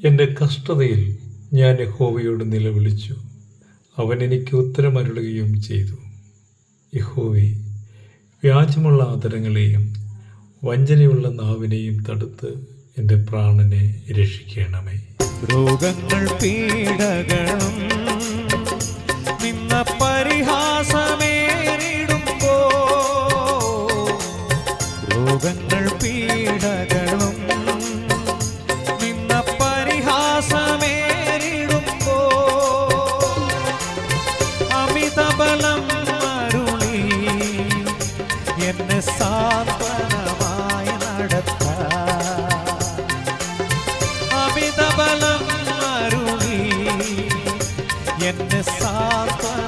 എൻ്റെ കഷ്ടതയിൽ ഞാൻ യഹോവയോട് നിലവിളിച്ചു. അവൻ എനിക്ക് ഉത്തരമരുളുകയും ചെയ്തു. യഹോവേ, വ്യാജമുള്ള ആദരങ്ങളെയും വഞ്ചനയുള്ള നാവിനെയും തടുത്ത് എൻ്റെ പ്രാണനെ രക്ഷിക്കണമേ. രോഗങ്ങൾ പീഡകളും നിന്ന പരിഹാസമേറിടുമ്പോ, രോഗങ്ങൾ പീഡകളും നിന്ന പരിഹാസമേറിടുമ്പോ, അമിതബലം അരുളി എന്നെ സാന്ത്വനമായി നടത്താൻ, അമിതബലം അരുളി എന്നെ സാന്ത്വന